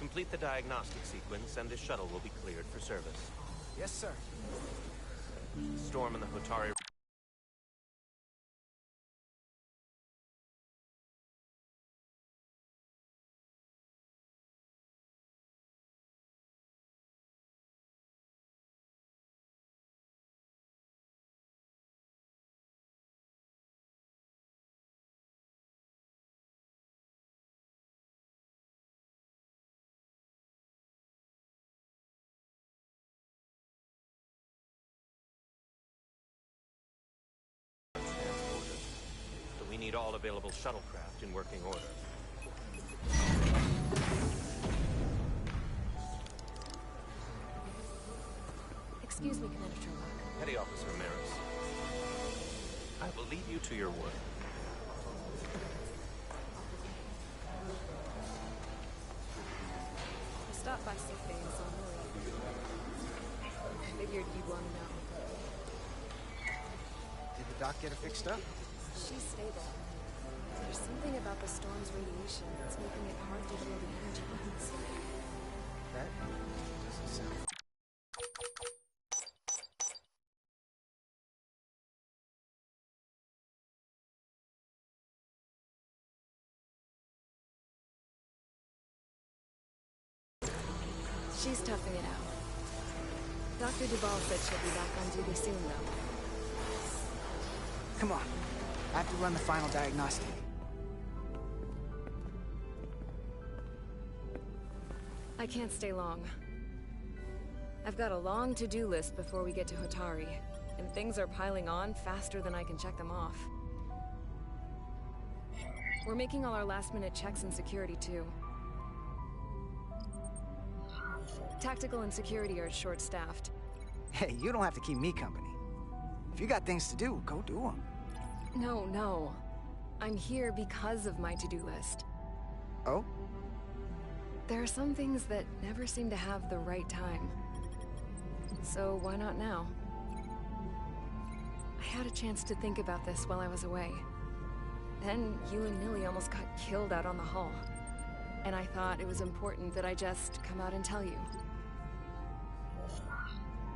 Complete the diagnostic sequence, and this shuttle will be cleared for service. Yes, sir. Storm and the Hotari... We need all available shuttlecraft in working order. Excuse me, Commander Sherlock. Petty Officer Maris. I will leave you to your work. I stopped by sick bay in San Luis. Figured you'd want to know. Did the doc get her fixed up? She's stable. There's something about the storm's radiation that's making it hard to heal the energy lines. That doesn't sound... She's toughing it out. Dr. Duvall said she'll be back on duty soon, though. Come on. I have to run the final diagnostic. I can't stay long. I've got a long to-do list before we get to Hotari, and things are piling on faster than I can check them off. We're making all our last-minute checks and security, too. Tactical and security are short-staffed. Hey, you don't have to keep me company. If you got things to do, go do them. No. I'm here because of my to-do list. Oh? There are some things that never seem to have the right time. So why not now? I had a chance to think about this while I was away. Then you and Millie almost got killed out on the hull. And I thought it was important that I just come out and tell you.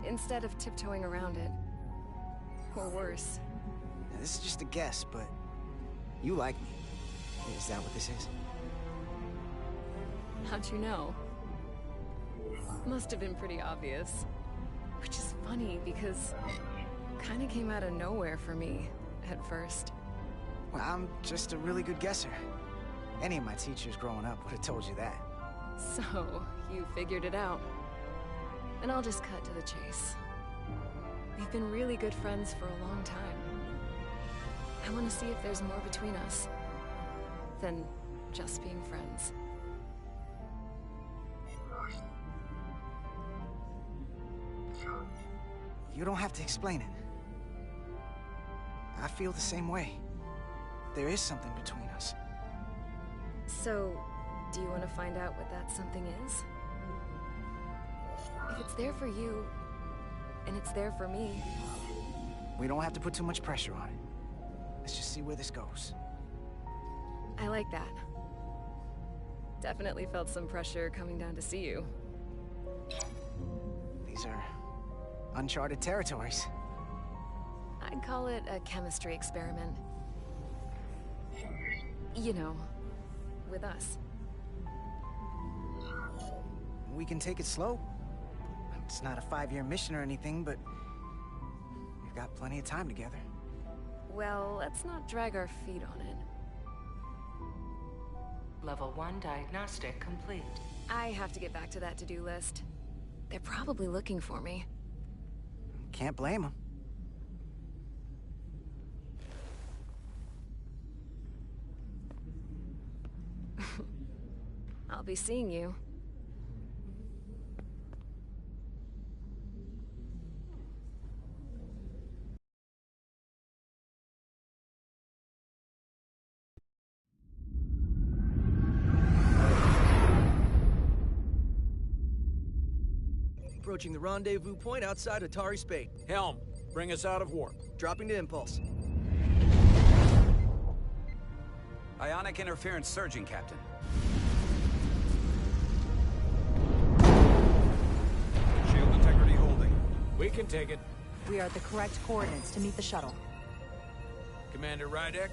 Instead of tiptoeing around it. Or worse. Now, this is just a guess, but you like me. Is that what this is? How'd you know? Must have been pretty obvious. Which is funny because kinda came out of nowhere for me at first. Well, I'm just a really good guesser. Any of my teachers growing up would have told you that. So, you figured it out. And I'll just cut to the chase. We've been really good friends for a long time. I want to see if there's more between us than just being friends. You don't have to explain it. I feel the same way. There is something between us. So, do you want to find out what that something is? If it's there for you, and it's there for me... We don't have to put too much pressure on it. Let's just see where this goes. I like that. Definitely felt some pressure coming down to see you. These are uncharted territories. I'd call it a chemistry experiment. You know, with us. We can take it slow. It's not a 5-year mission or anything, but we've got plenty of time together. Well, let's not drag our feet on it. Level 1 diagnostic complete. I have to get back to that to-do list. They're probably looking for me. Can't blame them. I'll be seeing you. Approaching the rendezvous point outside Atari Spade. Helm, bring us out of warp. Dropping to impulse. Ionic interference surging, Captain. take it? We are at the correct coordinates to meet the shuttle. Commander Rydek,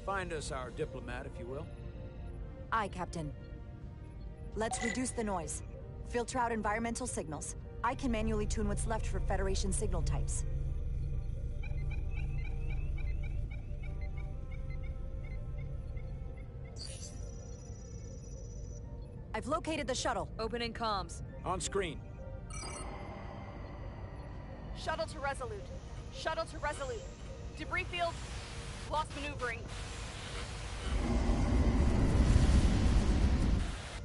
find us our diplomat, if you will. Aye, Captain. Let's reduce the noise. Filter out environmental signals. I can manually tune what's left for Federation signal types. I've located the shuttle. Opening comms. On screen. Shuttle to Resolute. Shuttle to Resolute. Debris field. Lost maneuvering.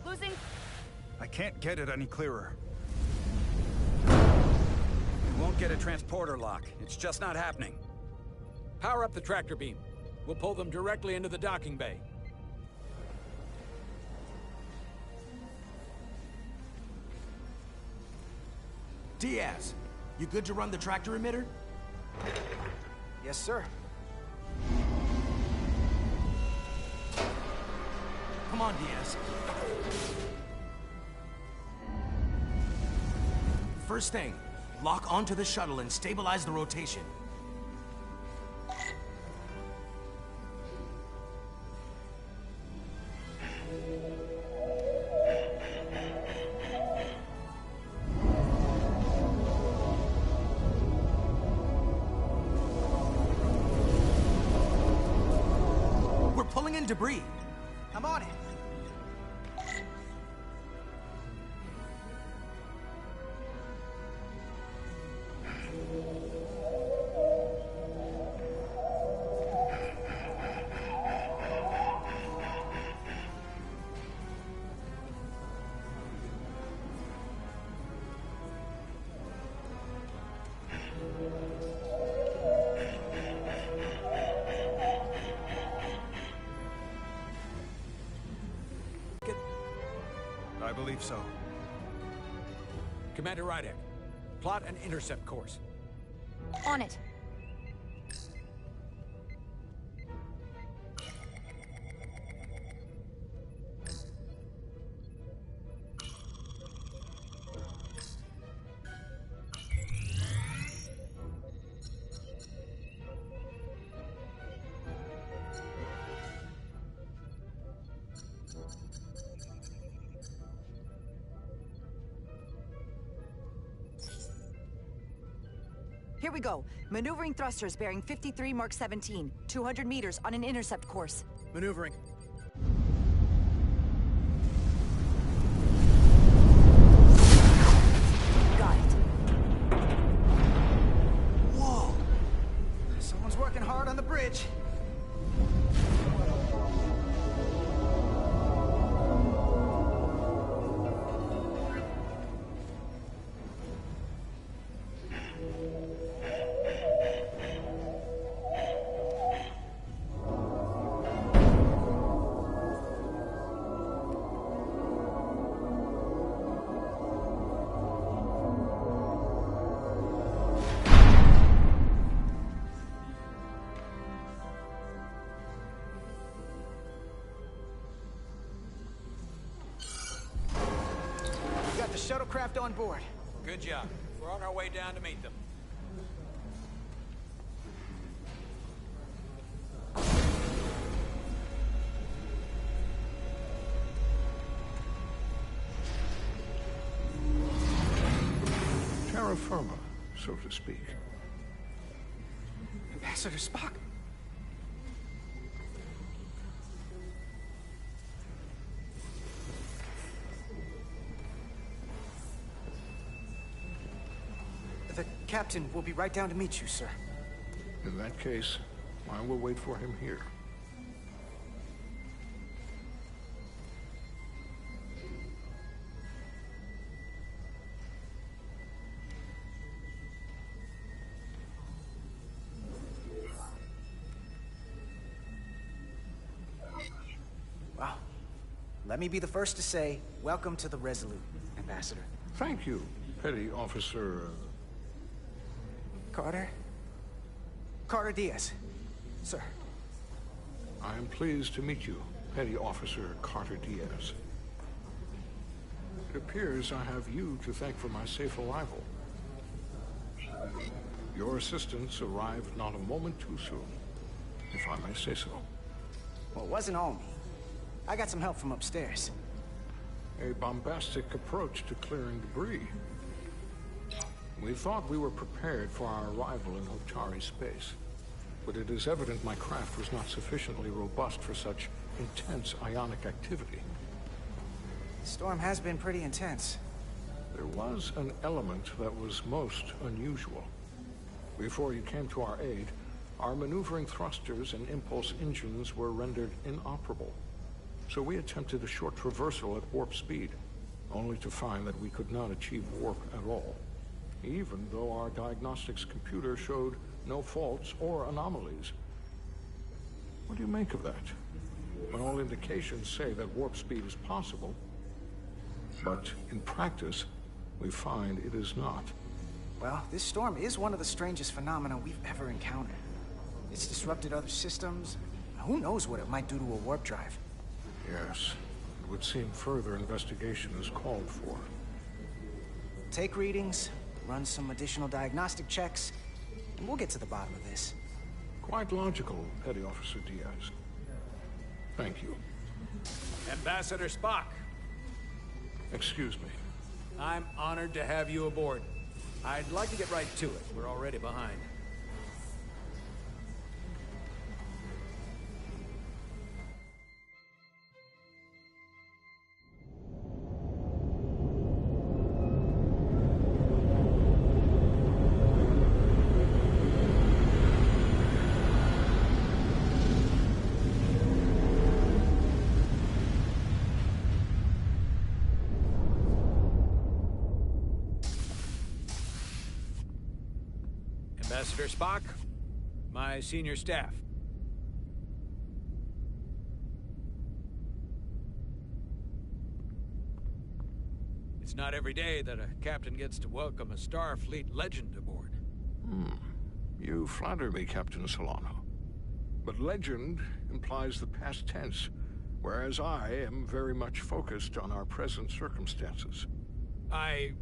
Losing. I can't get it any clearer. We won't get a transporter lock. It's just not happening. Power up the tractor beam. We'll pull them directly into the docking bay. Diaz, you good to run the tractor emitter? Yes, sir. Come on, Diaz. First thing, lock onto the shuttle and stabilize the rotation. We're pulling in debris. I'm on it. I believe so. Commander Rydek, plot an intercept course. On it. Here we go. Maneuvering thrusters bearing 53 Mark 17, 200 meters on an intercept course. Maneuvering. Got it. Whoa! Someone's working hard on the bridge. Shuttlecraft on board. Good job. We're on our way down to meet them. Terra firma, so to speak. Ambassador Spock. The captain will be right down to meet you, sir. In that case, I will wait for him here. Well, let me be the first to say, welcome to the Resolute, Ambassador. Thank you, Petty Officer... Carter? Carter Diaz. Sir. I am pleased to meet you, Petty Officer Carter Diaz. It appears I have you to thank for my safe arrival. Your assistance arrived not a moment too soon, if I may say so. Well, it wasn't all me. I got some help from upstairs. A bombastic approach to clearing debris. We thought we were prepared for our arrival in Hotari space, but it is evident my craft was not sufficiently robust for such intense ionic activity. The storm has been pretty intense. There was an element that was most unusual. Before you came to our aid, our maneuvering thrusters and impulse engines were rendered inoperable. So we attempted a short traversal at warp speed, only to find that we could not achieve warp at all, even though our diagnostics computer showed no faults or anomalies. What do you make of that? When all indications say that warp speed is possible, but in practice, we find it is not. Well, this storm is one of the strangest phenomena we've ever encountered. It's disrupted other systems. Who knows what it might do to a warp drive? Yes, it would seem further investigation is called for. Take readings, run some additional diagnostic checks, and we'll get to the bottom of this. Quite logical, Petty Officer Diaz. Thank you. Ambassador Spock. Excuse me. I'm honored to have you aboard. I'd like to get right to it. We're already behind. Ambassador Spock, my senior staff. It's not every day that a captain gets to welcome a Starfleet legend aboard. You flatter me, Captain Solano. But legend implies the past tense, whereas I am very much focused on our present circumstances. I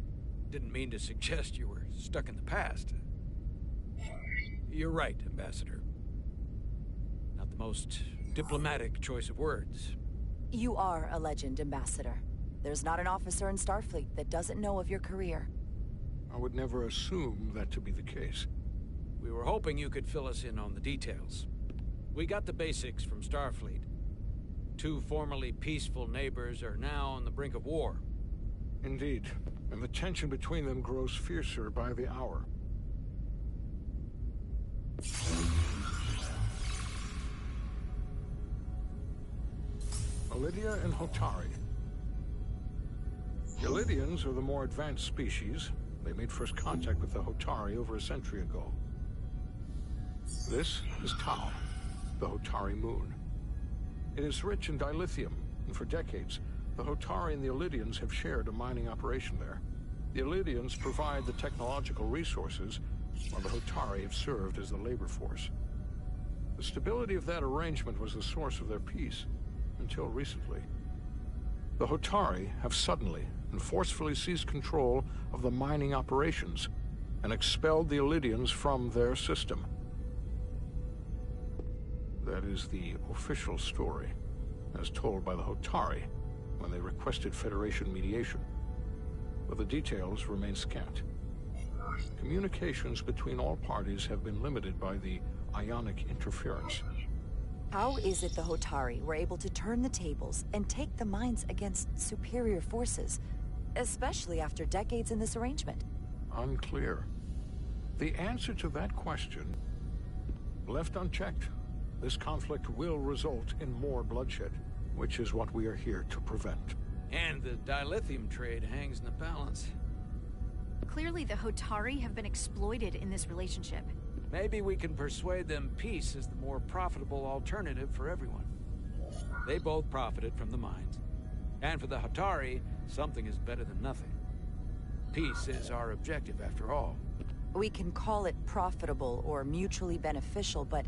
didn't mean to suggest you were stuck in the past. You're right, Ambassador. Not the most diplomatic choice of words. You are a legend, Ambassador. There's not an officer in Starfleet that doesn't know of your career. I would never assume that to be the case. We were hoping you could fill us in on the details. We got the basics from Starfleet. Two formerly peaceful neighbors are now on the brink of war. Indeed, and the tension between them grows fiercer by the hour. Lydia and Hotari. The Lydians are the more advanced species. They made first contact with the Hotari over a century ago. This is Tau, the Hotari moon. It is rich in dilithium, and for decades, the Hotari and the Illydians have shared a mining operation there. The Illydians provide the technological resources, while the Hotari have served as the labor force. The stability of that arrangement was the source of their peace, until recently. The Hotari have suddenly and forcefully seized control of the mining operations and expelled the Illydians from their system. That is the official story, as told by the Hotari when they requested Federation mediation. But the details remain scant. Communications between all parties have been limited by the ionic interference. How is it the Hotari were able to turn the tables and take the mines against superior forces, especially after decades in this arrangement? Unclear. The answer to that question, left unchecked, this conflict will result in more bloodshed, which is what we are here to prevent. And the dilithium trade hangs in the balance. Clearly, the Hotari have been exploited in this relationship. Maybe we can persuade them peace is the more profitable alternative for everyone. They both profited from the mines. And for the Hotari, something is better than nothing. Peace is our objective, after all. We can call it profitable or mutually beneficial, but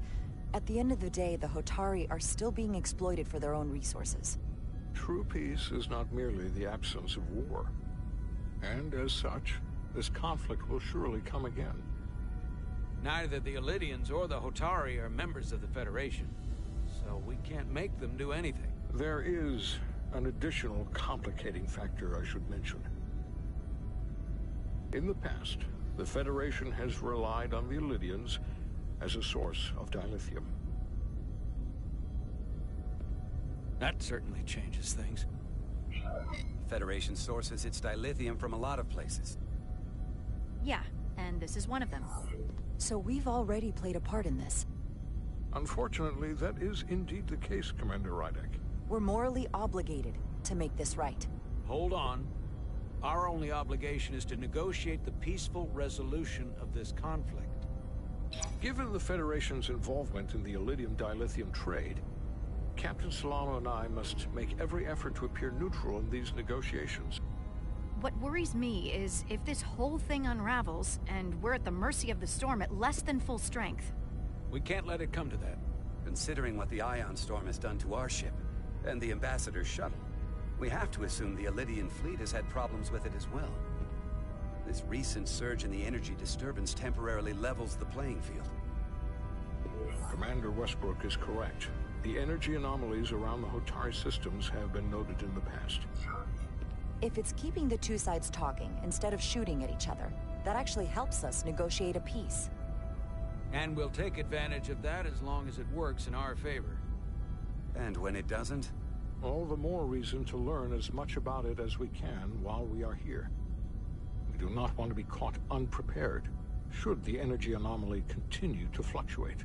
at the end of the day, the Hotari are still being exploited for their own resources. True peace is not merely the absence of war. And as such, this conflict will surely come again. Neither the Illidians or the Hotari are members of the Federation, so we can't make them do anything. There is an additional complicating factor I should mention. In the past, the Federation has relied on the Illidians as a source of dilithium. That certainly changes things. The Federation sources its dilithium from a lot of places. Yeah, and this is one of them. So we've already played a part in this. Unfortunately, that is indeed the case, Commander Rydek. We're morally obligated to make this right. Hold on. Our only obligation is to negotiate the peaceful resolution of this conflict. Given the Federation's involvement in the Illidium dilithium trade, Captain Solano and I must make every effort to appear neutral in these negotiations. What worries me is if this whole thing unravels, and we're at the mercy of the storm at less than full strength. We can't let it come to that. Considering what the Ion Storm has done to our ship, and the Ambassador's shuttle, we have to assume the Illidian fleet has had problems with it as well. This recent surge in the energy disturbance temporarily levels the playing field. Commander Westbrook is correct. The energy anomalies around the Hotari systems have been noted in the past. If it's keeping the two sides talking instead of shooting at each other, that actually helps us negotiate a peace. And we'll take advantage of that as long as it works in our favor. And when it doesn't? All the more reason to learn as much about it as we can while we are here. We do not want to be caught unprepared, should the energy anomaly continue to fluctuate.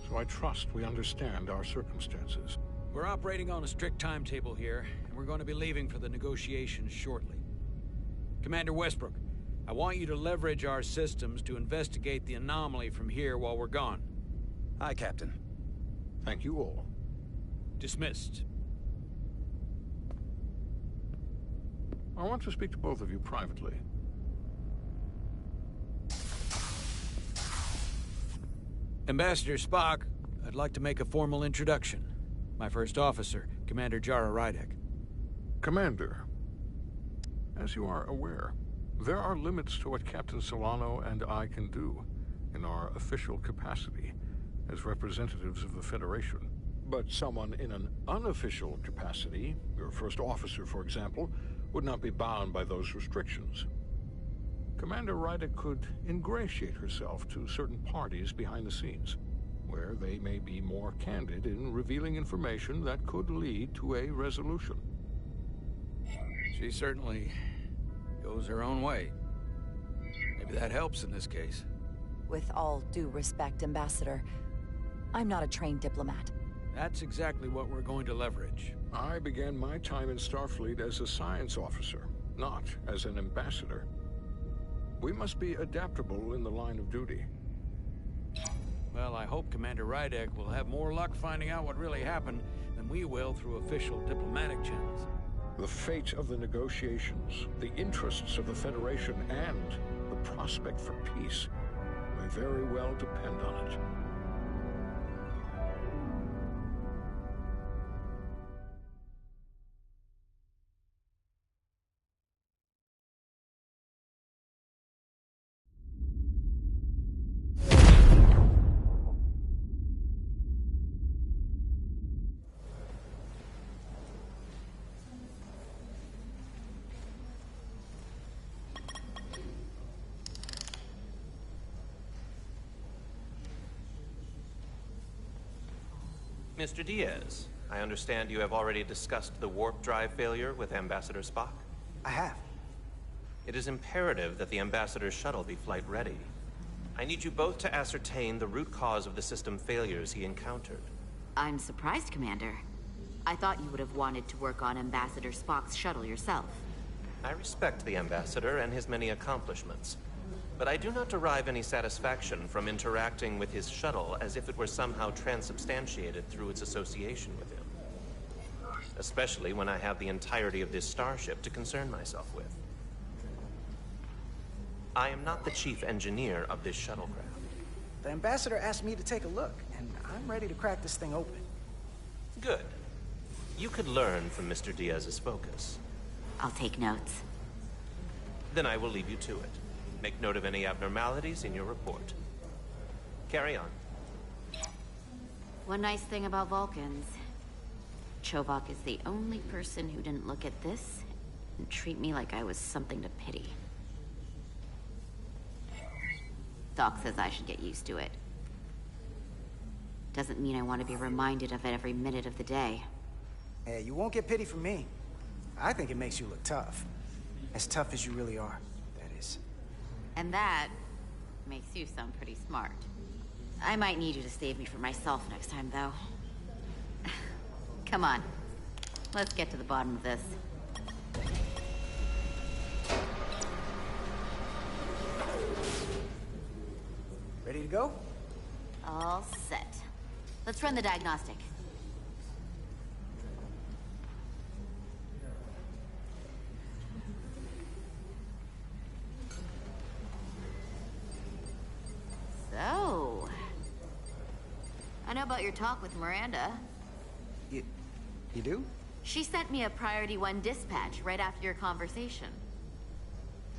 So I trust we understand our circumstances. We're operating on a strict timetable here, and we're going to be leaving for the negotiations shortly. Commander Westbrook, I want you to leverage our systems to investigate the anomaly from here while we're gone. Aye, Captain. Thank you all. Dismissed. I want to speak to both of you privately. Ambassador Spock, I'd like to make a formal introduction. My first officer, Commander Jara Rydek. Commander, as you are aware, there are limits to what Captain Solano and I can do in our official capacity as representatives of the Federation. But someone in an unofficial capacity, your first officer, for example, would not be bound by those restrictions. Commander Rydek could ingratiate herself to certain parties behind the scenes, where they may be more candid in revealing information that could lead to a resolution. She certainly goes her own way. Maybe that helps in this case. With all due respect, Ambassador, I'm not a trained diplomat. That's exactly what we're going to leverage. I began my time in Starfleet as a science officer, not as an ambassador. We must be adaptable in the line of duty. Well, I hope Commander Rydek will have more luck finding out what really happened than we will through official diplomatic channels. The fate of the negotiations, the interests of the Federation, and the prospect for peace may very well depend on it. Mr. Diaz, I understand you have already discussed the warp drive failure with Ambassador Spock? I have. It is imperative that the Ambassador's shuttle be flight ready. I need you both to ascertain the root cause of the system failures he encountered. I'm surprised, Commander. I thought you would have wanted to work on Ambassador Spock's shuttle yourself. I respect the Ambassador and his many accomplishments, but I do not derive any satisfaction from interacting with his shuttle as if it were somehow transubstantiated through its association with him. Especially when I have the entirety of this starship to concern myself with. I am not the chief engineer of this shuttlecraft. The Ambassador asked me to take a look, and I'm ready to crack this thing open. Good. You could learn from Mr. Diaz's focus. I'll take notes. Then I will leave you to it. Make note of any abnormalities in your report. Carry on. One nice thing about Vulcans. Chovok is the only person who didn't look at this and treat me like I was something to pity. Doc says I should get used to it. Doesn't mean I want to be reminded of it every minute of the day. Hey, you won't get pity from me. I think it makes you look tough. As tough as you really are, that is. And that makes you sound pretty smart. I might need you to save me from myself next time, though. Come on. Let's get to the bottom of this. Ready to go? All set. Let's run the diagnostic. So... I know about your talk with Miranda. You do? She sent me a Priority 1 dispatch right after your conversation.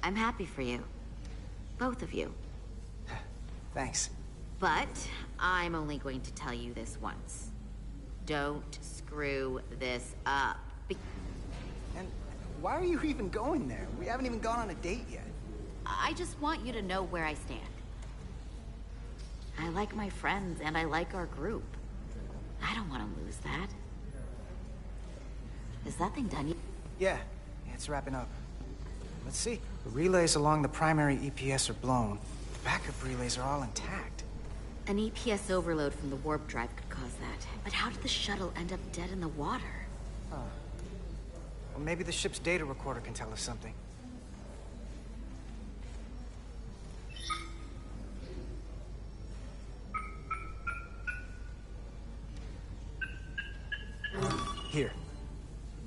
I'm happy for you. Both of you. Thanks. But I'm only going to tell you this once. Don't screw this up. And why are you even going there? We haven't even gone on a date yet. I just want you to know where I stand. I like my friends and I like our group. I don't want to lose that. Is that thing done yet? Yeah, it's wrapping up. Let's see. The relays along the primary EPS are blown. The backup relays are all intact. An EPS overload from the warp drive could cause that. But how did the shuttle end up dead in the water? Well, maybe the ship's data recorder can tell us something. Here.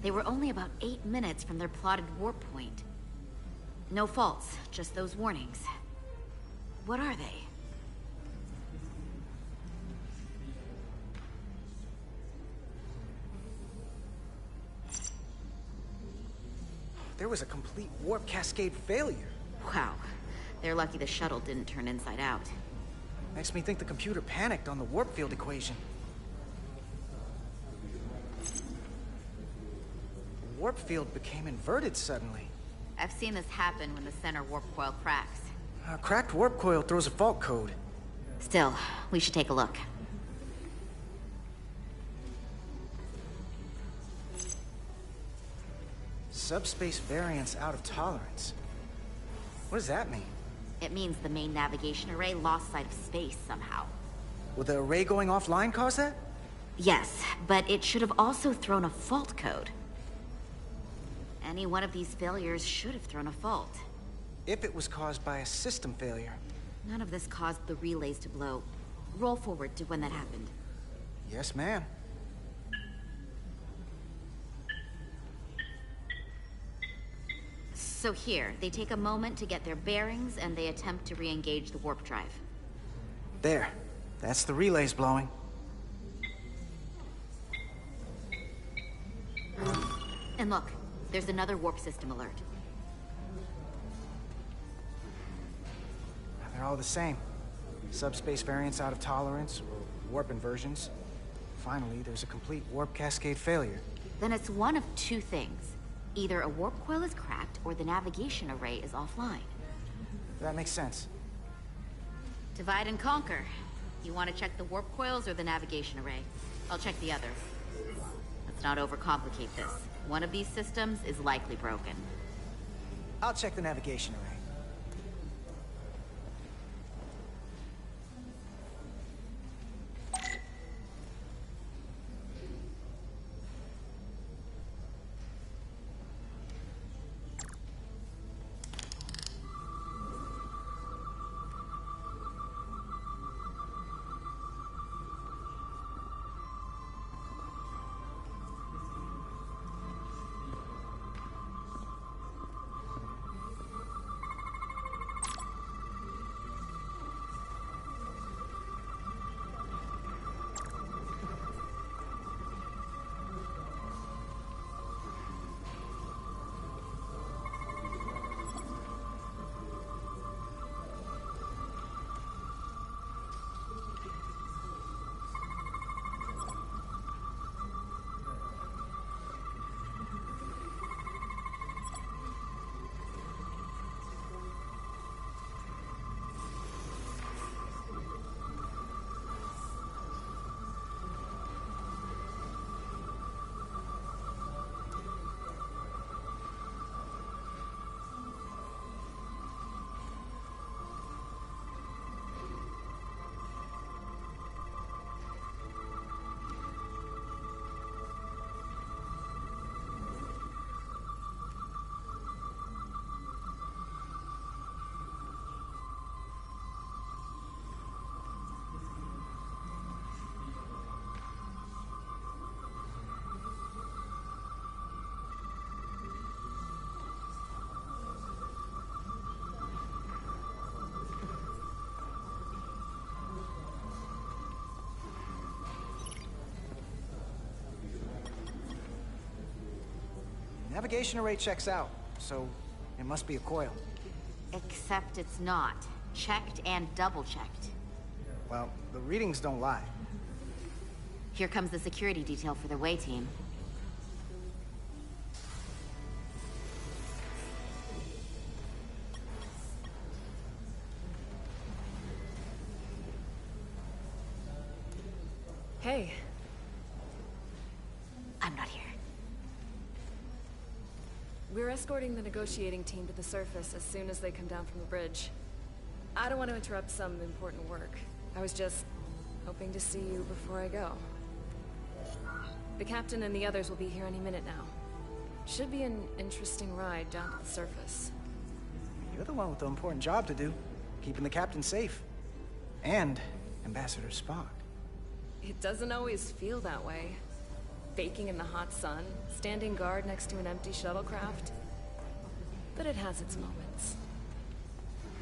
They were only about 8 minutes from their plotted warp point. No faults, just those warnings. What are they? There was a complete warp cascade failure. Wow. They're lucky the shuttle didn't turn inside out. Makes me think the computer panicked on the warp field equation. The warp field became inverted suddenly. I've seen this happen when the center warp coil cracks. A cracked warp coil throws a fault code. Still, we should take a look. Subspace variance out of tolerance. What does that mean? It means the main navigation array lost sight of space somehow. Will the array going offline cause that? Yes, but it should have also thrown a fault code. Any one of these failures should have thrown a fault. If it was caused by a system failure. None of this caused the relays to blow. Roll forward to when that happened. Yes, ma'am. So here, they take a moment to get their bearings and they attempt to re-engage the warp drive. There. That's the relays blowing. And look, there's another warp system alert. They're all the same. Subspace variance out of tolerance, or warp inversions. Finally, there's a complete warp cascade failure. Then it's one of two things. Either a warp coil is cracked, or the navigation array is offline. That makes sense. Divide and conquer. You want to check the warp coils or the navigation array? I'll check the other. Let's not overcomplicate this. One of these systems is likely broken. I'll check the navigation array. Navigation array checks out, so it must be a coil. Except it's not. Checked and double-checked. Well, the readings don't lie. Here comes the security detail for the way team. Hey. I'm not here. We're escorting the negotiating team to the surface as soon as they come down from the bridge. I don't want to interrupt some important work. I was just hoping to see you before I go. The captain and the others will be here any minute now. Should be an interesting ride down to the surface. You're the one with the important job to do. Keeping the captain safe. And Ambassador Spock. It doesn't always feel that way. Baking in the hot sun, standing guard next to an empty shuttlecraft. But it has its moments.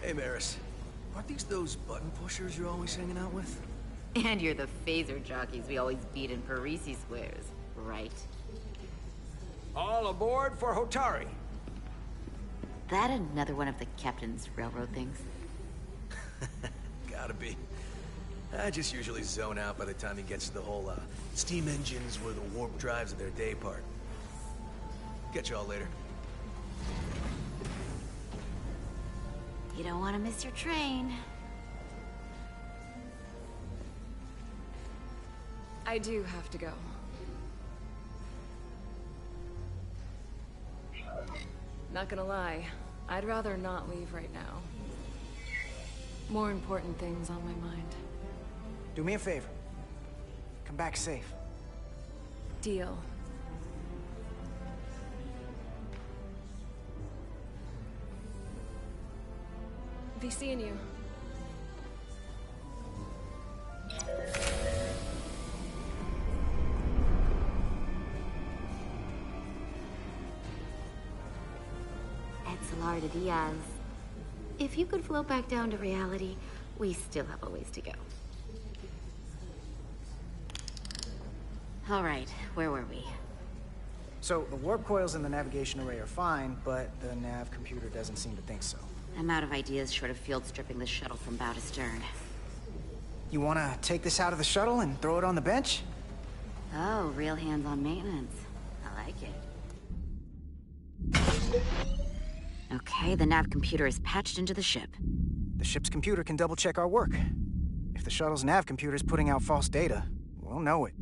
Hey, Maris. Aren't these those button pushers you're always hanging out with? And you're the phaser jockeys we always beat in Parisi squares, right? All aboard for Hotari. That another one of the captain's railroad things? Gotta be. I just usually zone out by the time he gets to the whole, steam engines were the warp drives of their day part. Catch y'all later. You don't want to miss your train. I do have to go. Not gonna lie, I'd rather not leave right now. More important things on my mind. Do me a favor. Come back safe. Deal. Be seeing you. Exelar de Diaz. If you could float back down to reality, we still have a ways to go. All right, where were we? So, the warp coils in the navigation array are fine, but the nav computer doesn't seem to think so. I'm out of ideas short of field stripping this shuttle from bow to stern. You wanna take this out of the shuttle and throw it on the bench? Oh, real hands-on maintenance. I like it. Okay, the nav computer is patched into the ship. The ship's computer can double-check our work. If the shuttle's nav computer is putting out false data, we'll know it.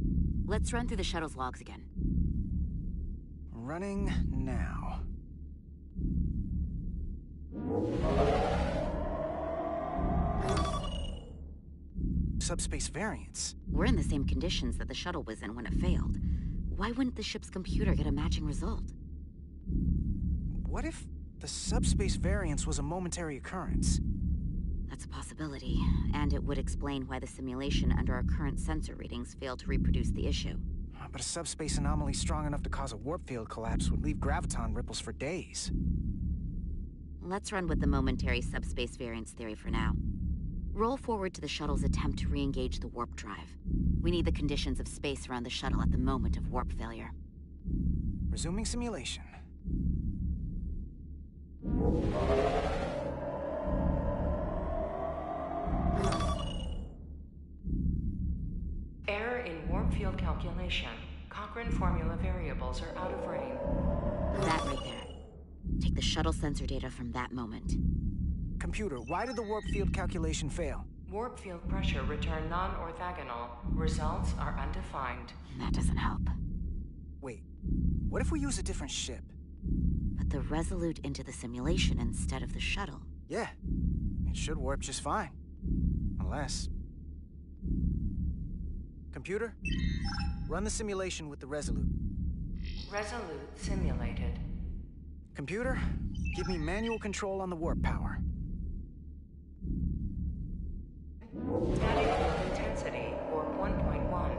Let's run through the shuttle's logs again. Running now. Subspace variance. We're in the same conditions that the shuttle was in when it failed. Why wouldn't the ship's computer get a matching result? What if the subspace variance was a momentary occurrence? That's a possibility, and it would explain why the simulation under our current sensor readings failed to reproduce the issue. But a subspace anomaly strong enough to cause a warp field collapse would leave graviton ripples for days. Let's run with the momentary subspace variance theory for now. Roll forward to the shuttle's attempt to re-engage the warp drive. We need the conditions of space around the shuttle at the moment of warp failure. Resuming simulation. Error in warp field calculation. Cochrane formula variables are out of range. That right there. Take the shuttle sensor data from that moment. Computer, why did the warp field calculation fail? Warp field pressure returned non-orthogonal. Results are undefined. That doesn't help. Wait, what if we use a different ship? Put the Resolute into the simulation instead of the shuttle. Yeah, it should warp just fine. Unless... Computer, run the simulation with the Resolute. Resolute simulated. Computer, give me manual control on the warp power. Static field intensity, warp 1.1.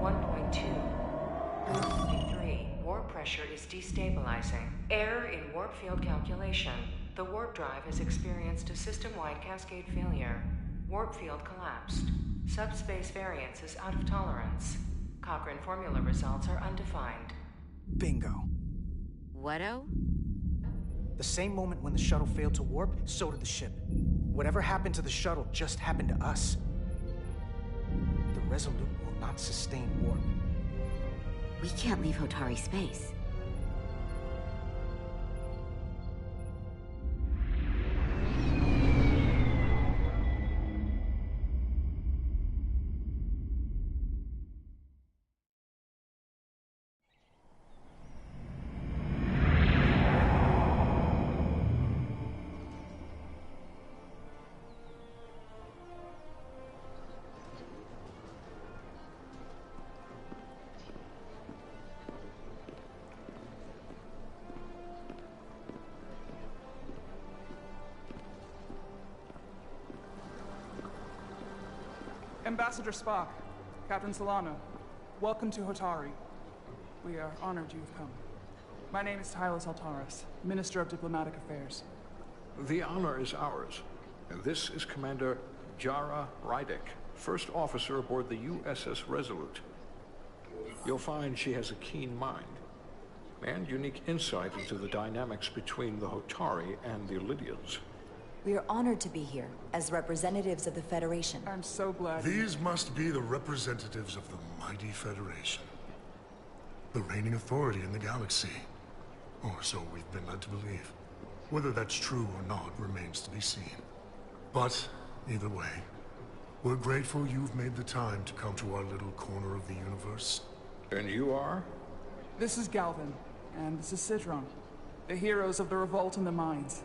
1.2. 3. Warp pressure is destabilizing. Error in warp field calculation. The warp drive has experienced a system-wide cascade failure. Warp field collapsed. Subspace variance is out of tolerance. Cochrane formula results are undefined. Bingo. What-o? The same moment when the shuttle failed to warp, so did the ship. Whatever happened to the shuttle just happened to us. The Resolute will not sustain warp. We can't leave Hotari space. Ambassador Spock, Captain Solano, welcome to Hotari. We are honored you have come. My name is Tylos Altaris, Minister of Diplomatic Affairs. The honor is ours. And this is Commander Jara Rydick, first officer aboard the USS Resolute. You'll find she has a keen mind and unique insight into the dynamics between the Hotari and the Lydians. We are honored to be here as representatives of the Federation. I'm so glad. These must be the representatives of the mighty Federation. The reigning authority in the galaxy. Or so we've been led to believe. Whether that's true or not remains to be seen. But, either way, we're grateful you've made the time to come to our little corner of the universe. And you are? This is Galvin, and this is Citron, the heroes of the revolt in the mines.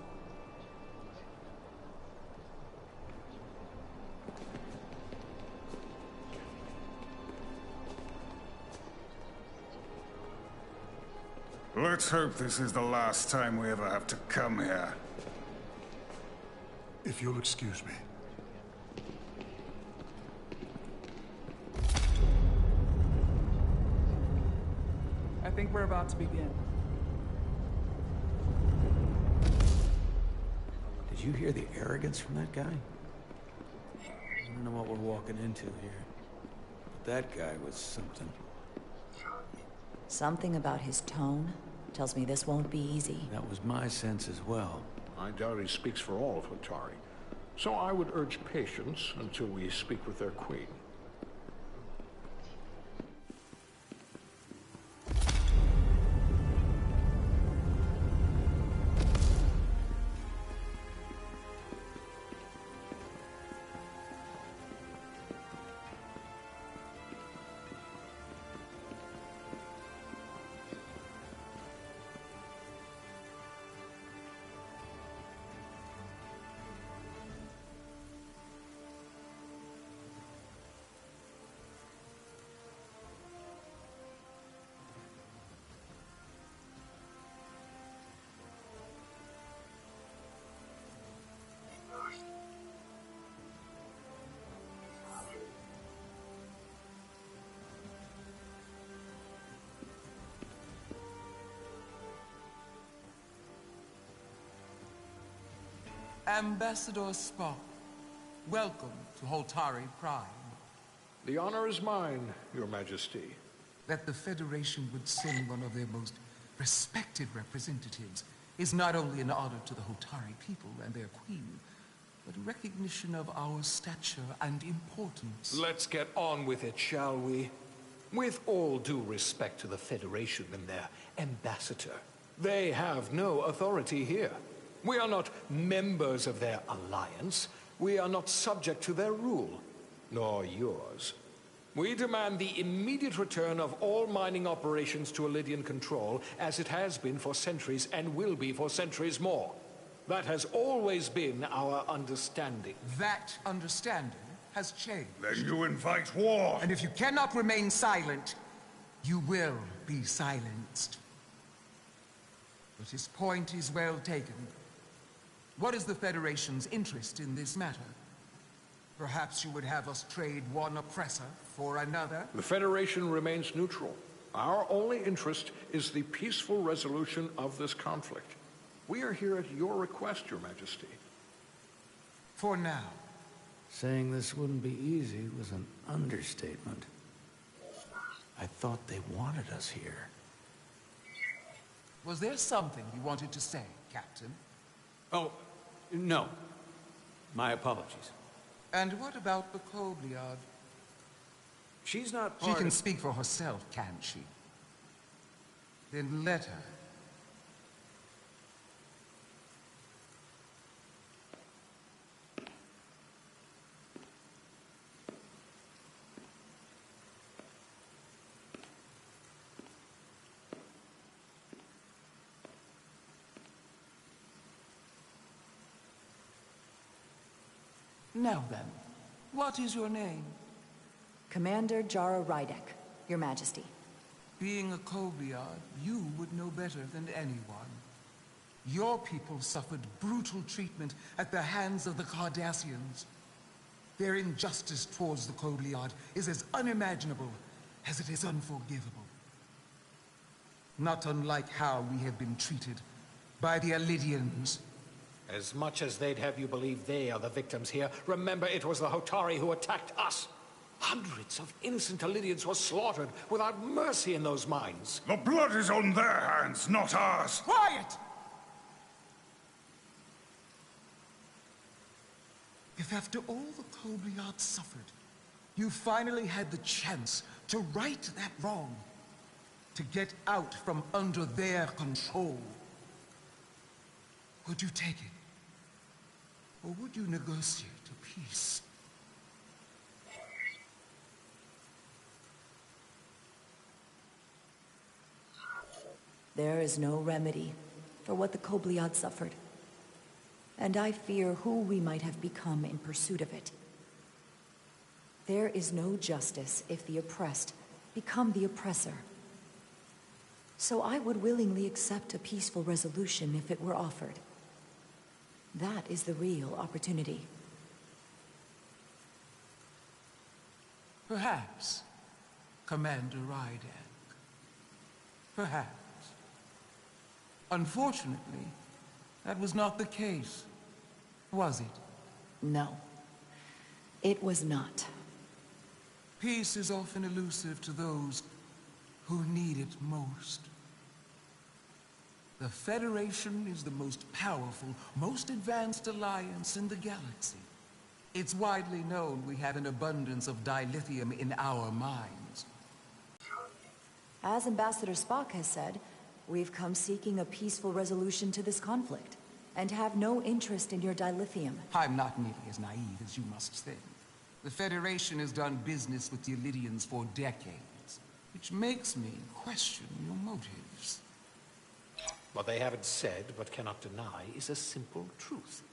Let's hope this is the last time we ever have to come here. If you'll excuse me. I think we're about to begin. Did you hear the arrogance from that guy? I don't know what we're walking into here. But that guy was something. Something about his tone tells me this won't be easy. That was my sense as well. I doubt he speaks for all of Hotari. So I would urge patience until we speak with their queen. Ambassador Spock, welcome to Hotari Prime. The honor is mine, Your Majesty. That the Federation would send one of their most respected representatives is not only an honor to the Hotari people and their queen, but a recognition of our stature and importance. Let's get on with it, shall we? With all due respect to the Federation and their ambassador, they have no authority here. We are not members of their alliance. We are not subject to their rule, nor yours. We demand the immediate return of all mining operations to Lydian control, as it has been for centuries and will be for centuries more. That has always been our understanding. That understanding has changed. Then you invite war. And if you cannot remain silent, you will be silenced. But his point is well taken. What is the Federation's interest in this matter? Perhaps you would have us trade one oppressor for another? The Federation remains neutral. Our only interest is the peaceful resolution of this conflict. We are here at your request, Your Majesty. For now. Saying this wouldn't be easy was an understatement. I thought they wanted us here. Was there something you wanted to say, Captain? Oh, no. My apologies. And what about the Kobliad? She's not She part can of... speak for herself, can't she? Then let her. Now then, what is your name? Commander Jara Rydek, Your Majesty. Being a Kobliad, you would know better than anyone. Your people suffered brutal treatment at the hands of the Cardassians. Their injustice towards the Kobliad is as unimaginable as it is unforgivable. Not unlike how we have been treated by the Elidians. As much as they'd have you believe they are the victims here, remember it was the Hotari who attacked us. Hundreds of innocent Elidians were slaughtered without mercy in those mines. The blood is on their hands, not ours. Quiet! If after all the Kobliad suffered, you finally had the chance to right that wrong, to get out from under their control, would you take it? Or would you negotiate a peace? There is no remedy for what the Kobliad suffered. And I fear who we might have become in pursuit of it. There is no justice if the oppressed become the oppressor. So I would willingly accept a peaceful resolution if it were offered. That is the real opportunity. Perhaps, Commander Rydek. Perhaps. Unfortunately, that was not the case, was it? No, it was not. Peace is often elusive to those who need it most. The Federation is the most powerful, most advanced alliance in the galaxy. It's widely known we have an abundance of dilithium in our mines. As Ambassador Spock has said, we've come seeking a peaceful resolution to this conflict, and have no interest in your dilithium. I'm not nearly as naive as you must think. The Federation has done business with the Elidians for decades, which makes me question your motives. What they haven't said, but cannot deny, is a simple truth.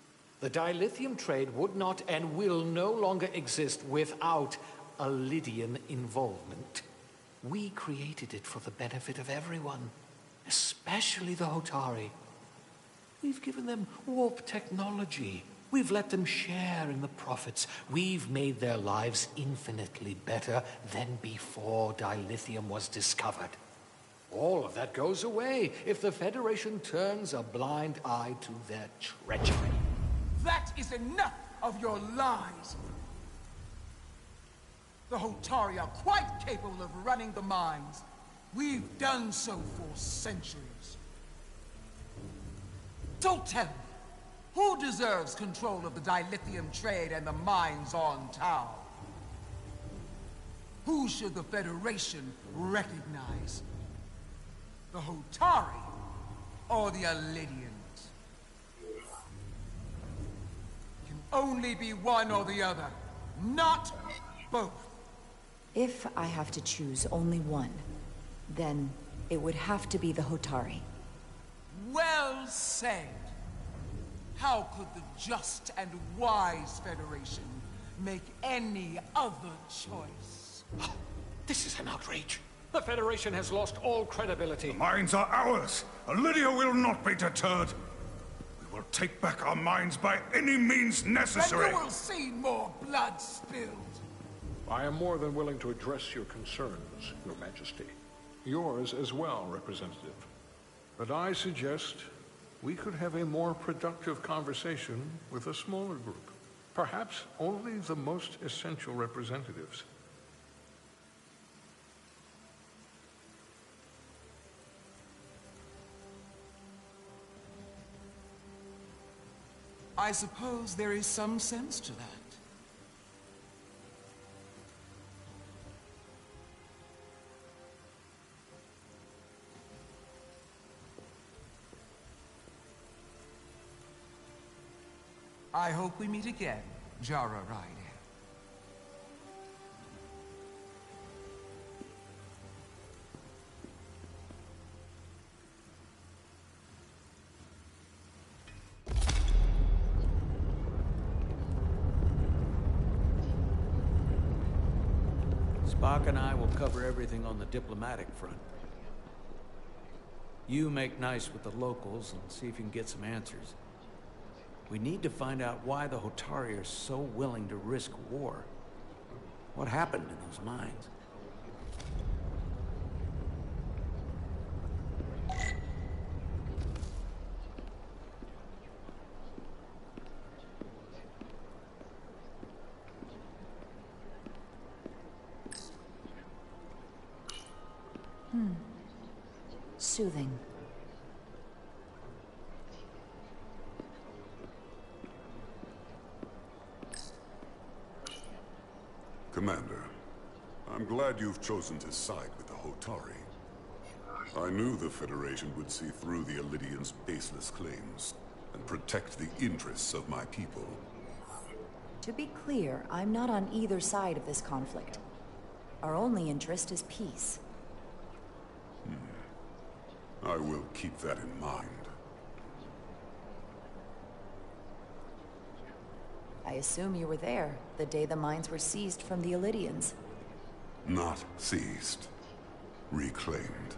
The dilithium trade would not and will no longer exist without Elidian involvement. We created it for the benefit of everyone, especially the Hotari. We've given them warp technology. We've let them share in the profits. We've made their lives infinitely better than before dilithium was discovered. All of that goes away if the Federation turns a blind eye to their treachery. That is enough of your lies! The Hotari are quite capable of running the mines. We've done so for centuries. Don't tell me, who deserves control of the dilithium trade and the mines on Tau? Who should the Federation recognize? The Hotari or the Elidians? Can only be one or the other, not both. If I have to choose only one, then it would have to be the Hotari. Well said. How could the just and wise Federation make any other choice? This is an outrage. The Federation has lost all credibility. The mines are ours. Lydia will not be deterred. We will take back our mines by any means necessary. And you will see more blood spilled. I am more than willing to address your concerns, Your Majesty. Yours as well, Representative. But I suggest we could have a more productive conversation with a smaller group. Perhaps only the most essential representatives. I suppose there is some sense to that. I hope we meet again, Jara Ryder. Spock and I will cover everything on the diplomatic front. You make nice with the locals and see if you can get some answers. We need to find out why the Hotari are so willing to risk war. What happened in those mines? Soothing. Commander, I'm glad you've chosen to side with the Hotari. I knew the Federation would see through the Elydians' baseless claims and protect the interests of my people. To be clear, I'm not on either side of this conflict. Our only interest is peace. I will keep that in mind. I assume you were there, the day the mines were seized from the Elydians. Not seized. Reclaimed.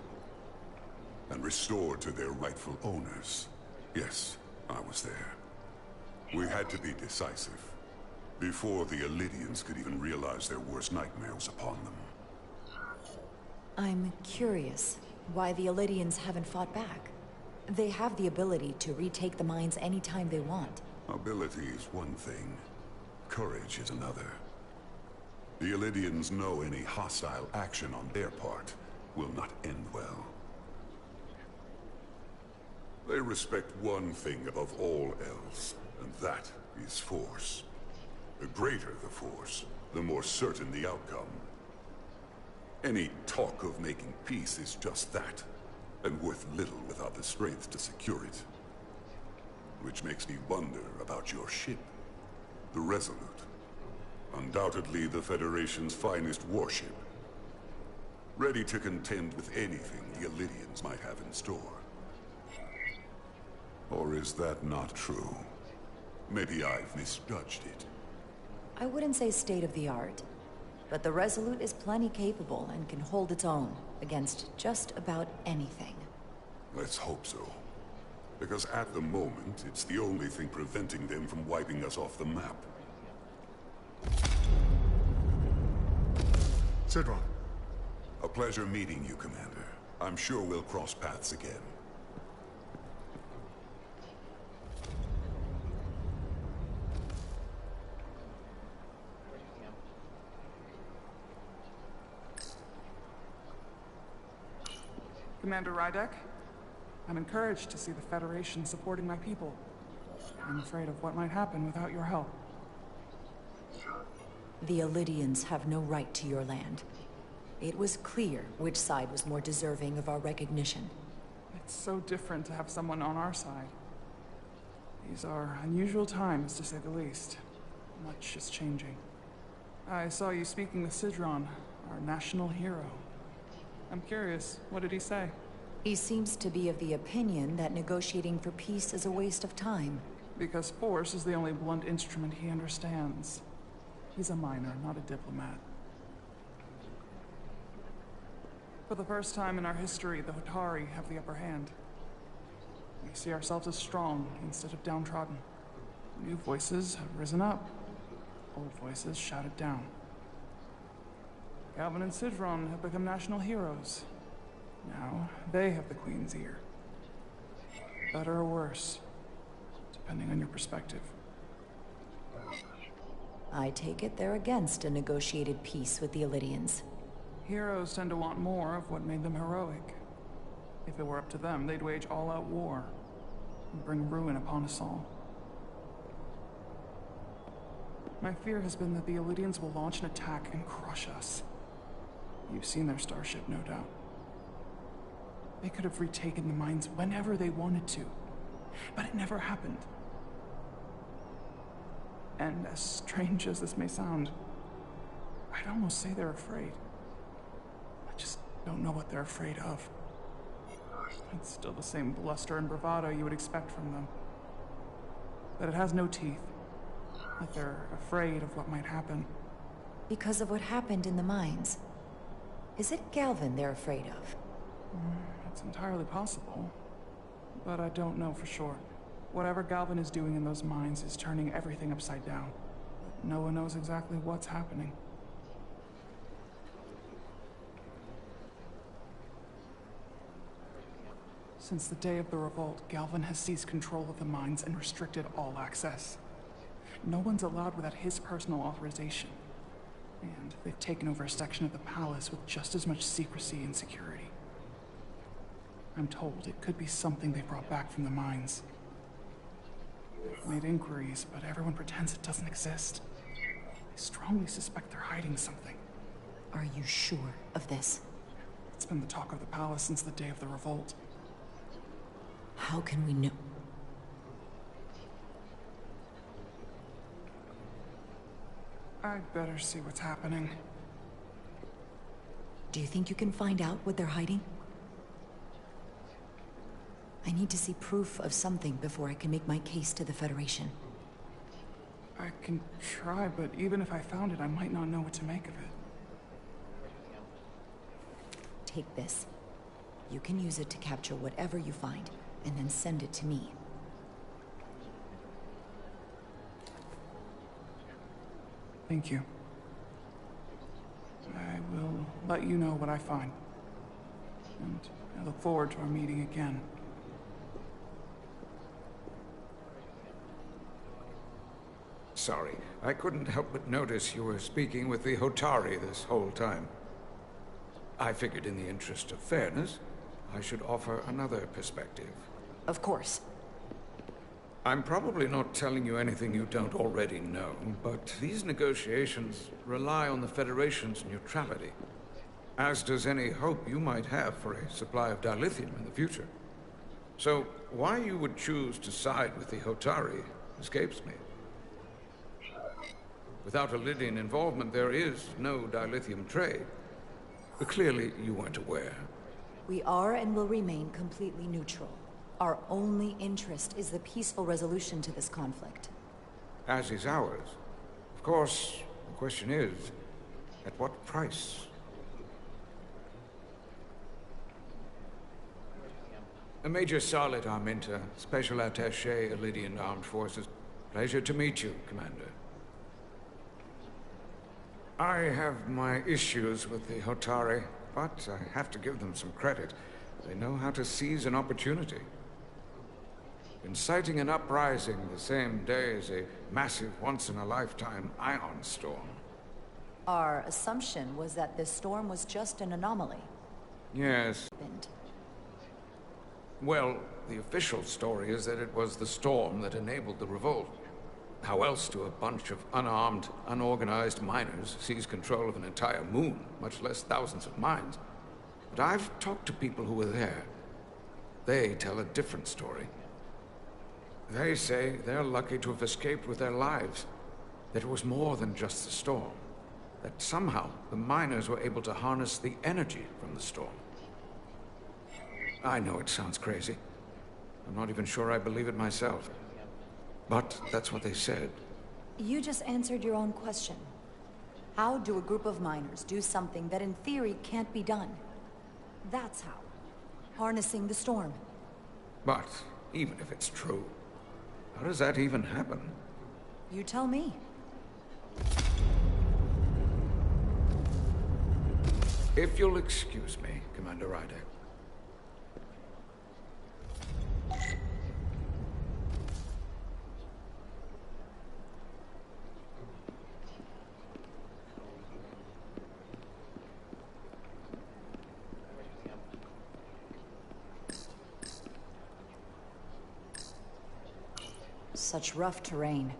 And restored to their rightful owners. Yes, I was there. We had to be decisive. Before the Elydians could even realize their worst nightmares upon them. I'm curious why the Elydians haven't fought back. They have the ability to retake the mines anytime they want. Ability is one thing. Courage is another. The Elydians know any hostile action on their part will not end well. They respect one thing above all else, and that is force. The greater the force, the more certain the outcome. Any talk of making peace is just that, and worth little without the strength to secure it. Which makes me wonder about your ship, the Resolute. Undoubtedly the Federation's finest warship. Ready to contend with anything the Elydians might have in store. Or is that not true? Maybe I've misjudged it. I wouldn't say state-of-the-art, but the Resolute is plenty capable and can hold its own against just about anything. Let's hope so. Because at the moment, it's the only thing preventing them from wiping us off the map. Sidron. A pleasure meeting you, Commander. I'm sure we'll cross paths again. Commander Rydek, I'm encouraged to see the Federation supporting my people. I'm afraid of what might happen without your help. The Elydians have no right to your land. It was clear which side was more deserving of our recognition. It's so different to have someone on our side. These are unusual times, to say the least. Much is changing. I saw you speaking with Sidron, our national hero. I'm curious, what did he say? He seems to be of the opinion that negotiating for peace is a waste of time. Because force is the only blunt instrument he understands. He's a miner, not a diplomat. For the first time in our history, the Hotari have the upper hand. We see ourselves as strong instead of downtrodden. New voices have risen up. Old voices shouted down. Calvin and Sidron have become national heroes. Now, they have the Queen's ear. Better or worse, depending on your perspective. I take it they're against a negotiated peace with the Elydians. Heroes tend to want more of what made them heroic. If it were up to them, they'd wage all-out war and bring ruin upon us all. My fear has been that the Elydians will launch an attack and crush us. You've seen their starship, no doubt. They could have retaken the mines whenever they wanted to, but it never happened. And as strange as this may sound, I'd almost say they're afraid. I just don't know what they're afraid of. It's still the same bluster and bravado you would expect from them. But it has no teeth. Like they're afraid of what might happen. Because of what happened in the mines. Is it Galvin they're afraid of? It's entirely possible. But I don't know for sure. Whatever Galvin is doing in those mines is turning everything upside down. But no one knows exactly what's happening. Since the day of the revolt, Galvin has seized control of the mines and restricted all access. No one's allowed without his personal authorization. And they've taken over a section of the palace with just as much secrecy and security. I'm told it could be something they brought back from the mines. I've made inquiries, but everyone pretends it doesn't exist. I strongly suspect they're hiding something. Are you sure of this? It's been the talk of the palace since the day of the revolt. How can we know? I'd better see what's happening. Do you think you can find out what they're hiding? I need to see proof of something before I can make my case to the Federation. I can try, but even if I found it, I might not know what to make of it. Take this. You can use it to capture whatever you find, and then send it to me. Thank you. I will let you know what I find. And I look forward to our meeting again. Sorry, I couldn't help but notice you were speaking with the Hotari this whole time. I figured in the interest of fairness, I should offer another perspective. Of course. I'm probably not telling you anything you don't already know, but these negotiations rely on the Federation's neutrality, as does any hope you might have for a supply of dilithium in the future. So, why you would choose to side with the Hotari escapes me. Without Elydian involvement, there is no dilithium trade. But clearly, you weren't aware. We are and will remain completely neutral. Our only interest is the peaceful resolution to this conflict. As is ours. Of course, the question is, at what price? Major Salit Arminta, Special Attaché, Elydian Armed Forces. Pleasure to meet you, Commander. I have my issues with the Hotari, but I have to give them some credit. They know how to seize an opportunity. Inciting an uprising the same day as a massive, once-in-a-lifetime ion storm. Our assumption was that this storm was just an anomaly. Yes. Well, the official story is that it was the storm that enabled the revolt. How else do a bunch of unarmed, unorganized miners seize control of an entire moon, much less thousands of mines? But I've talked to people who were there. They tell a different story. They say they're lucky to have escaped with their lives. That it was more than just the storm. That somehow the miners were able to harness the energy from the storm. I know it sounds crazy. I'm not even sure I believe it myself. But that's what they said. You just answered your own question. How do a group of miners do something that in theory can't be done? That's how. Harnessing the storm. But even if it's true, how does that even happen? You tell me. If you'll excuse me, Commander Ryder. Such rough terrain.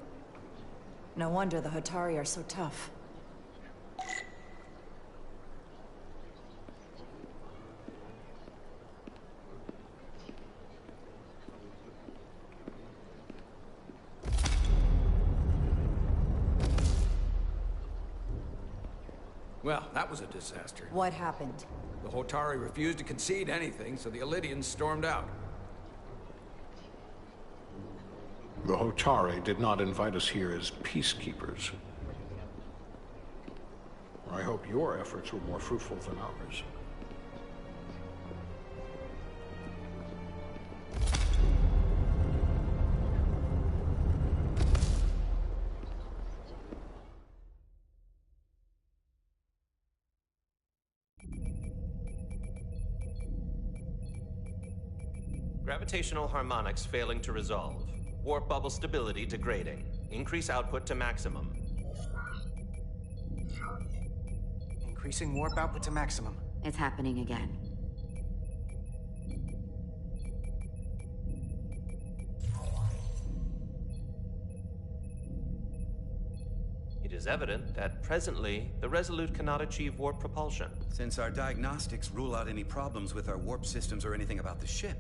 No wonder the Hatari are so tough. Well, that was a disaster. What happened? The Hotari refused to concede anything, so the Elydians stormed out. The Hotari did not invite us here as peacekeepers. I hope your efforts were more fruitful than ours. Gravitational harmonics failing to resolve. Warp bubble stability degrading. Increase output to maximum. Increasing warp output to maximum. It's happening again. It is evident that presently, the Resolute cannot achieve warp propulsion. Since our diagnostics rule out any problems with our warp systems or anything about the ship,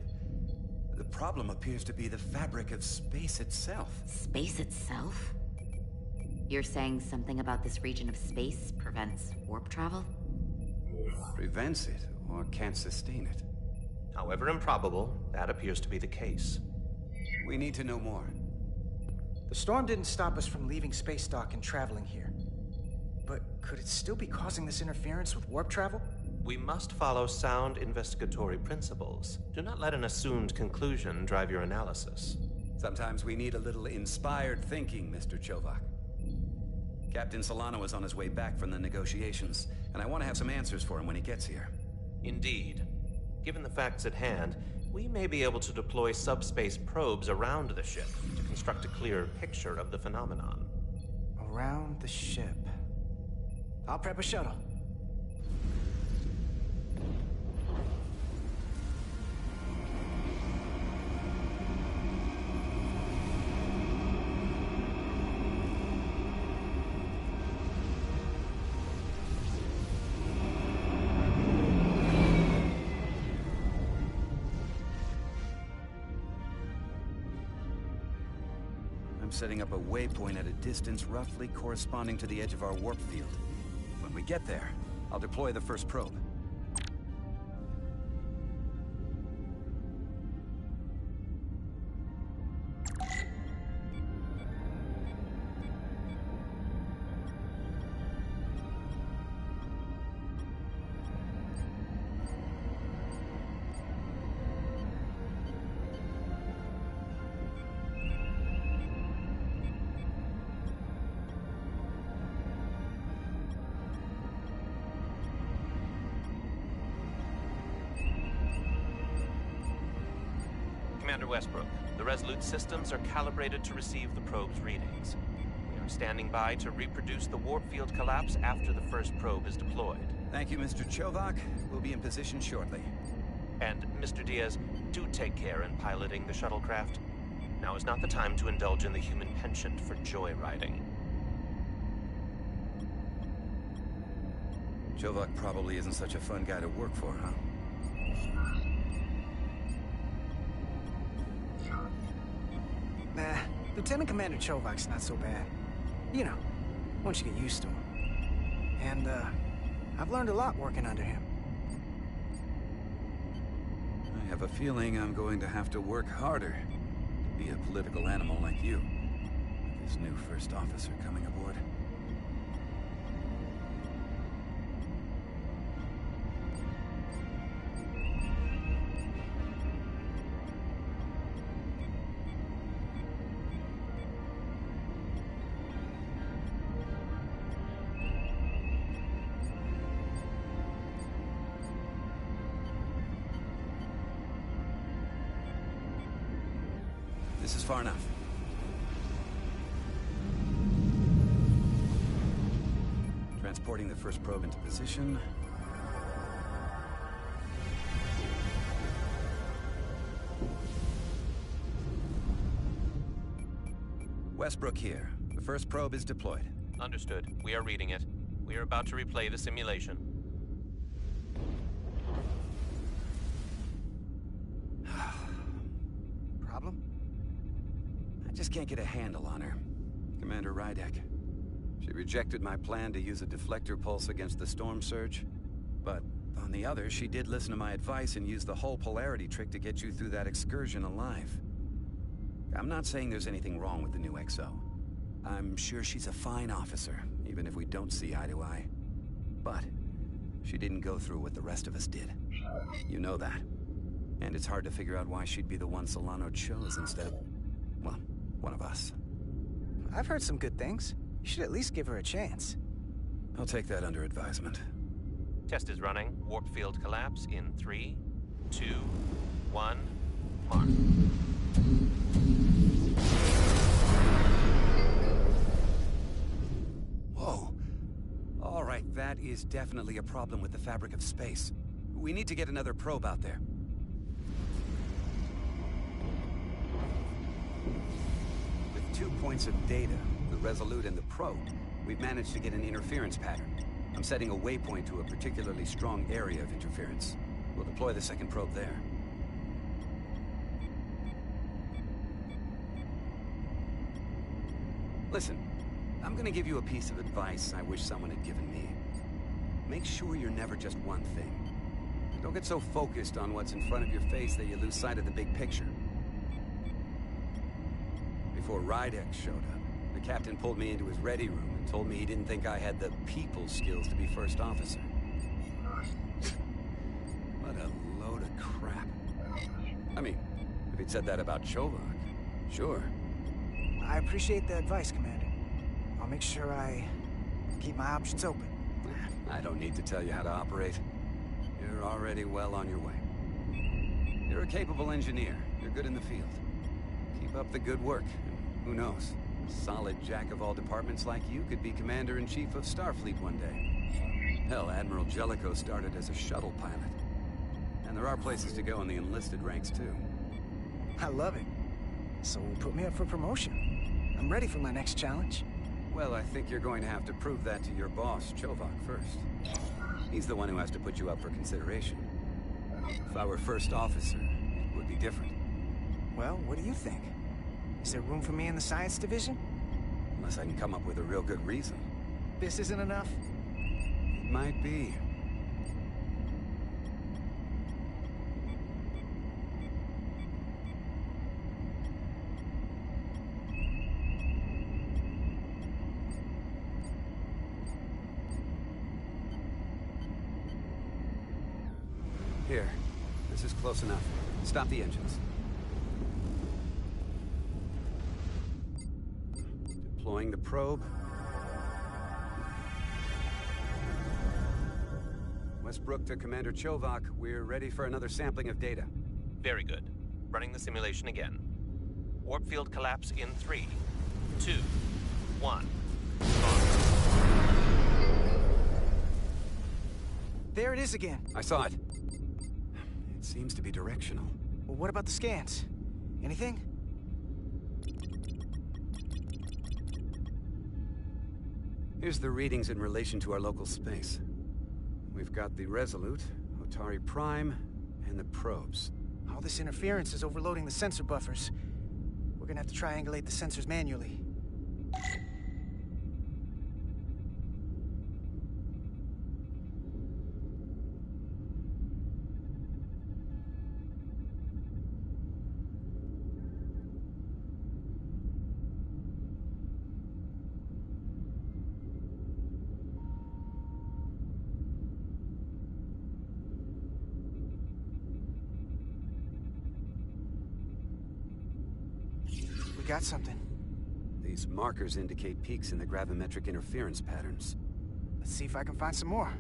the problem appears to be the fabric of space itself. Space itself? You're saying something about this region of space prevents warp travel? Prevents it, or can't sustain it. However improbable, that appears to be the case. We need to know more. The storm didn't stop us from leaving space dock and traveling here. But could it still be causing this interference with warp travel? We must follow sound investigatory principles. Do not let an assumed conclusion drive your analysis. Sometimes we need a little inspired thinking, Mr. Chovak. Captain Solano is on his way back from the negotiations, and I want to have some answers for him when he gets here. Indeed. Given the facts at hand, we may be able to deploy subspace probes around the ship to construct a clear picture of the phenomenon. Around the ship. I'll prep a shuttle. I'm setting up a waypoint at a distance roughly corresponding to the edge of our warp field. When we get there, I'll deploy the first probe. Commander Westbrook, the Resolute systems are calibrated to receive the probe's readings. We are standing by to reproduce the warp field collapse after the first probe is deployed. Thank you, Mr. Chovak. We'll be in position shortly. And, Mr. Diaz, do take care in piloting the shuttlecraft. Now is not the time to indulge in the human penchant for joyriding. Chovak probably isn't such a fun guy to work for, huh? Nah, Lieutenant Commander Chovak's not so bad. You know, once you get used to him. And, I've learned a lot working under him. I have a feeling I'm going to have to work harder to be a political animal like you. With this new first officer coming aboard. This is far enough. Transporting the first probe into position. Westbrook here. The first probe is deployed. Understood. We are reading it. We are about to replay the simulation. Problem? I just can't get a handle on her. Commander Rydek. She rejected my plan to use a deflector pulse against the storm surge. But on the other, she did listen to my advice and use the whole polarity trick to get you through that excursion alive. I'm not saying there's anything wrong with the new XO. I'm sure she's a fine officer, even if we don't see eye to eye. But she didn't go through what the rest of us did. You know that. And it's hard to figure out why she'd be the one Solano chose instead of, well, one of us. I've heard some good things. You should at least give her a chance. I'll take that under advisement. Test is running. Warp field collapse in 3, 2, 1, mark. Whoa. All right, that is definitely a problem with the fabric of space. We need to get another probe out there. With 2 points of data, the Resolute and the probe, we've managed to get an interference pattern. I'm setting a waypoint to a particularly strong area of interference. We'll deploy the second probe there. Listen, I'm gonna give you a piece of advice I wish someone had given me. Make sure you're never just one thing. Don't get so focused on what's in front of your face that you lose sight of the big picture. Before Rydek showed up, the captain pulled me into his ready room and told me he didn't think I had the people skills to be first officer. What a load of crap. I mean, if he'd said that about Chovak, sure. I appreciate the advice, Commander. I'll make sure I keep my options open. I don't need to tell you how to operate. You're already well on your way. You're a capable engineer. You're good in the field. Keep up the good work. And who knows? A solid jack of all departments like you could be Commander-in-Chief of Starfleet one day. Hell, Admiral Jellicoe started as a shuttle pilot. And there are places to go in the enlisted ranks, too. I love it. So put me up for promotion. I'm ready for my next challenge. Well, I think you're going to have to prove that to your boss, Chovak, first. He's the one who has to put you up for consideration. If I were first officer, it would be different. Well, what do you think? Is there room for me in the science division? Unless I can come up with a real good reason. This isn't enough? It might be. Here. This is close enough. Stop the engines. Deploying the probe. Westbrook to Commander Chovak. We're ready for another sampling of data. Very good. Running the simulation again. Warp field collapse in 3, 2, 1. There it is again. I saw it. It seems to be directional. Well, what about the scans? Anything? Here's the readings in relation to our local space. We've got the Resolute, Otari Prime, and the probes. All this interference is overloading the sensor buffers. We're gonna have to triangulate the sensors manually. Got something. These markers indicate peaks in the gravimetric interference patterns. Let's see if I can find some more.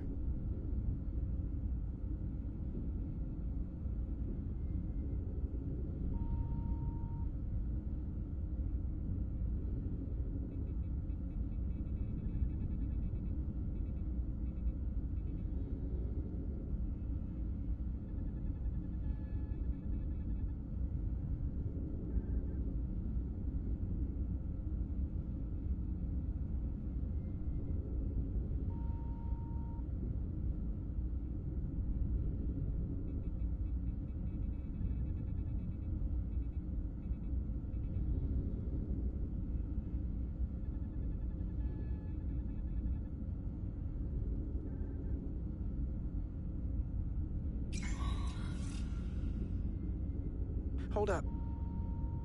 Hold up.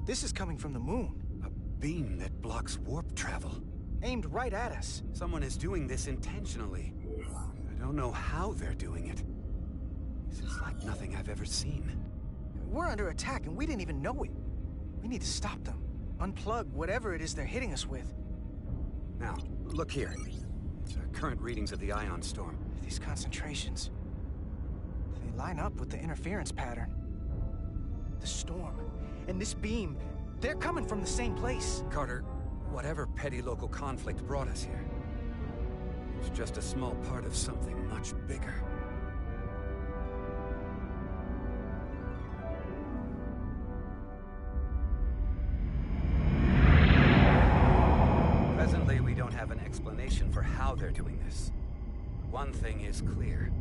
This is coming from the moon. A beam that blocks warp travel. Aimed right at us. Someone is doing this intentionally. I don't know how they're doing it. This is like nothing I've ever seen. We're under attack and we didn't even know it. We need to stop them. Unplug whatever it is they're hitting us with. Now, look here. It's our current readings of the ion storm. These concentrations. They line up with the interference pattern. The storm and this beam, they're coming from the same place. Carter, whatever petty local conflict brought us here, it's just a small part of something much bigger. Presently, we don't have an explanation for how they're doing this. One thing is clear.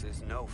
This is no